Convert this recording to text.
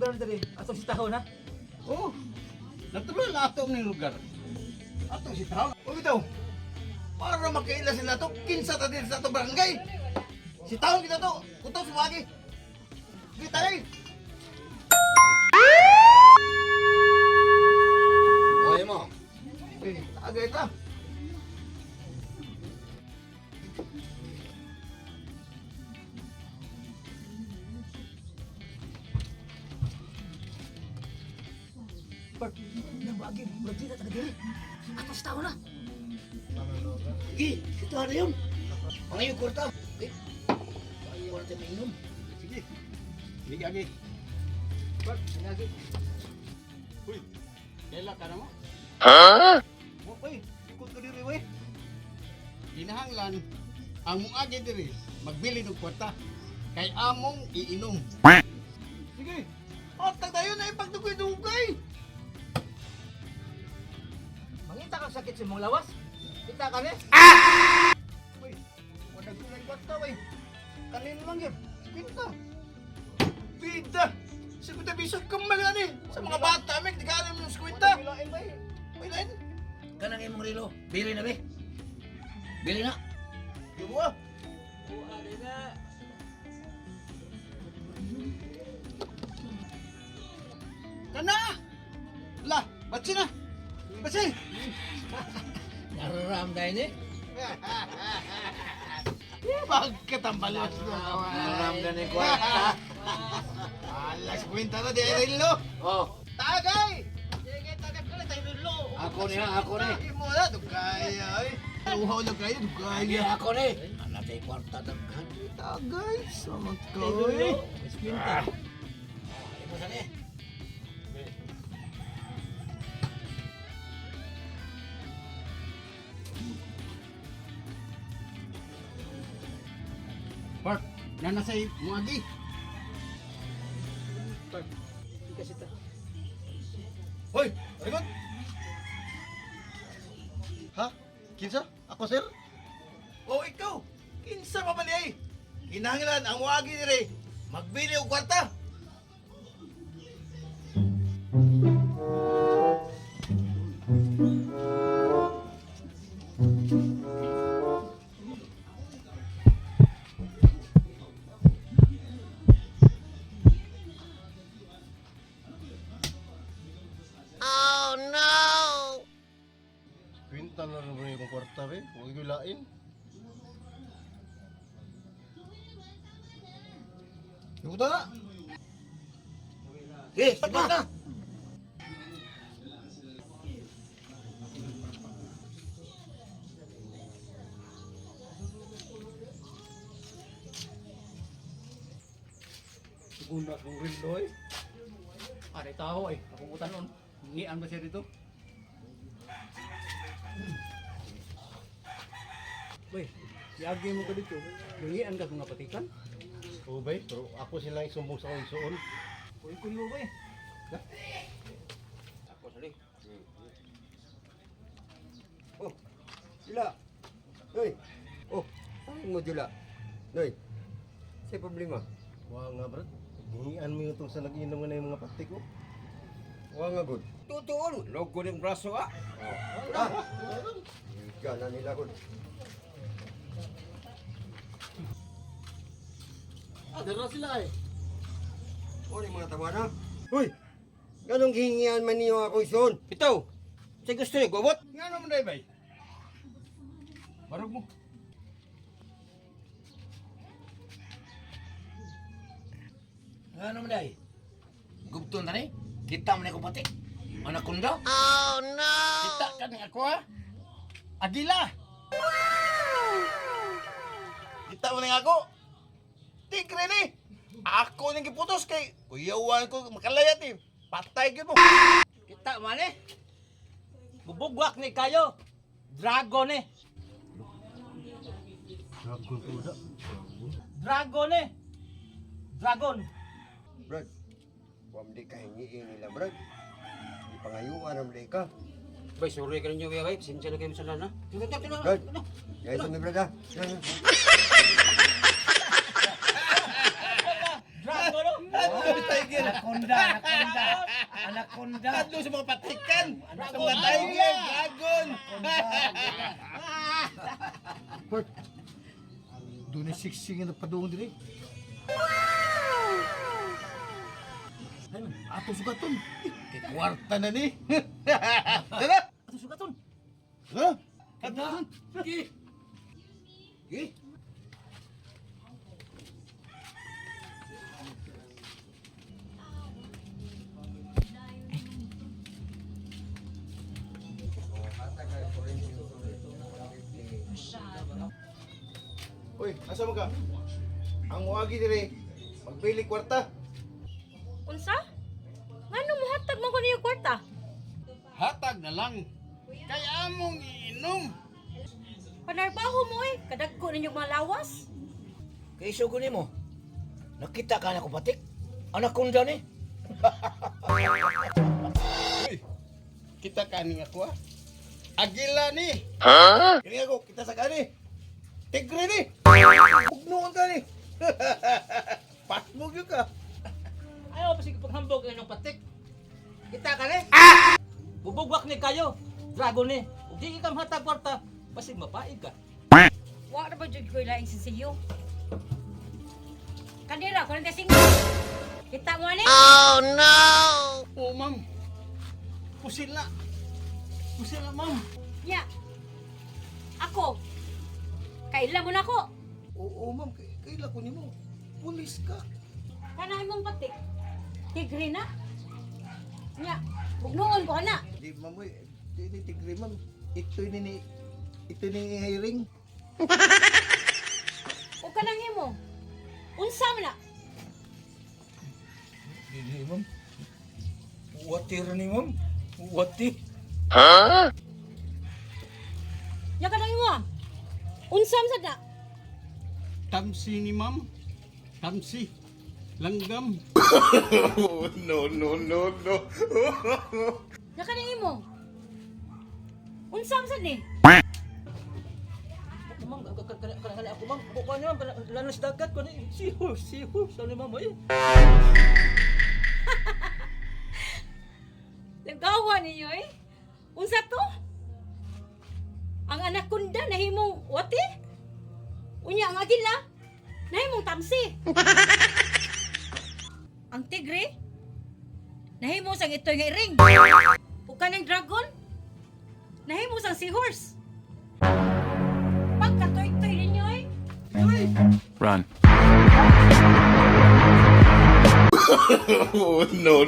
lugar diri. Atong si taho na. Oh, natural na ato ng lugar. Ato si tao. O bitaw, para makaila sila to, kinsa ta din sa ato barangay. Si taon kita to, kutos sumagi. Kita eh. Oy mo. Eh, agay ta. Part, nang bagi, berarti na taga diri. Atong si taho na. Gi, ito ano yun? Pangayon kurta. Eh, pangayon kurta mainom. Sige. Sige, agi. Part, lagi. Uy, kailan ka na mo? Uy, ikot ko diri, wey. Hinahanglan, ang mong agi diri, magbili ng kwarta. Kay among iinom. Sige, otag tayo na ipagdugay-dugay. Mangita kang sakit sa mong lawas. Kita ka ni. Uy, wala ko na kwarta, wey. Kanino lang yun, pinta. Pinta! Siguta bisag kamal nga ni. Sa mga bata, mek, di ka alam yung skwinta. Bilain ba eh? Bilain? Kanang imong rilo. Bili na be. Bili na. Di mo ah. Buha din na. Kana! La, batsi na! Batsi! Nararamday ni. Pagkatambalos na kawan. Nararamday ni kwarta. Alas, kwenta na di ay rilo. Oh, Tagay! Sige, tagay ko na tayo rilo. ako ni ha, ako ni. Tagay mo na, dugaya ay. Uhaw na kayo, dugaya. Ako ni. Anatay kwarta daghan. Tagay, samat ka Uy, eh. Pinta. Imo sa ni. Park, nanasay mo agi. Part, di kasi ta. Hoy, arigot! Ha? Kinsa? Ako, sir? O, ikaw! Kinsa pa ba niya eh? Kinahanglan ang muagi dire. Magbili og kwarta. Kwinta na naman yung kwarta, be. Huwag yung lain. Ikuta na. Eh, sige na. Segunda kong rinlo eh. Ada tahu aku putan nun. Ni an basir itu. Weh, yagi mo ka dito. Lungian ka mga patikan. Oo, be. Pero ako silang isumbong sa kong suon. Uy, kulo ba eh. Ako sali. Oh, Jula. Hoy. Oh, saan mo Jula? Hoy. Sa problema? Wah nga, brad. Hingian mo yung itong sa nag-inom na yung mga pati ko. Wa nga gud. Tutuon, logo ng braso ah. Iga na nila gud. Dara sila eh. O ni mga tawana. Hoy. Ganong gihingian man niyo ako ison? Ito. Saya gusto ni gobot. Nga naman day bay. Barog mo. Ano man day? Gubton na ni. Kita man ako patik. Anak kunda. Oh no. Kita ka ni ako ha. Agila. Kita mo nga ako. Tigre ni. Ako nang giputos kay kuyawan ko makalayat eh. Patay gyud mo. Kita man eh. Bubugwak ni kayo. Dragon eh. Dragon tuda. Dragon eh. Dragon. Brad. Wa man di ka hingiin nila, Brad. Di pangayuan am di ka. Bay, sorry ka ninyo, bay. Sinsya na kayo masalan, ha? Brad. Guys, mi Brad ah. Dragon, no? Tiger. Anaconda. Kadto sa mga patikan. Anak Sa ko, mga tiger, dragon. Bert, doon yung siksingin na padung diri. Ay man, ato sugaton. Kay kwarta na ni. Tara. Ato sugaton. Ha? Kada. Gi. Gi. Uy, asa mo ka? Ang uagi diri, magbili kwarta. Unsa? Nganong muhatag mo ko niyo kwarta? Hatag na lang. Kay among iinom. Panarbaho mo kadagko ninyo mga lawas. Kay iso ko nimo. Nakita ka na ko patik. Anaconda ni. Uy, kita kani ako ah. Agila ni. Kini ako, kita sa kani. Tigre ni. Ugnoon ka ni. Pasmog yun ka. Ayaw pa sige paghambog ng patik. Kita ka rin. Bubugwak ni kayo. Dragon ni. Ug di ka mahatag kwarta, basig mapaig ka. Wa na ba jud ko laing sisiyo? Kanira, 45. Kita mo ni? Oh, ma'am. Pusil na. Pusil na, ma'am. Ya. Ako. Kaila mo na ko. Oo, ma'am, kaila ko nimo. Pulis ka. Kanay mong patik. Tigre na. Nya, bugnoon ko na. Di, ma'am, uy, di ni tigre, ma'am. Ito ni hiring. O kanang imo. Unsa man na? Dili ma'am. Watir ni ma'am. Wati. Ya kanang imo. Unsa man sad na? Tamsi ni ma'am. Tamsi. Langgam. Ya kanang imo. Unsa man sad ni? Mang kana ako mang bukan ni mang lanas dagat ko ni sihur sa ni mama eh. Lagawa ninyo Unsa to? Ang anaconda nahimong wati? Unya ang agila nahimong tamsi. Ang tigre nahimong sang itoy nga iring. Ug kanang dragon nahimong sang seahorse. Pagkatoy-toy ninyo Run. No.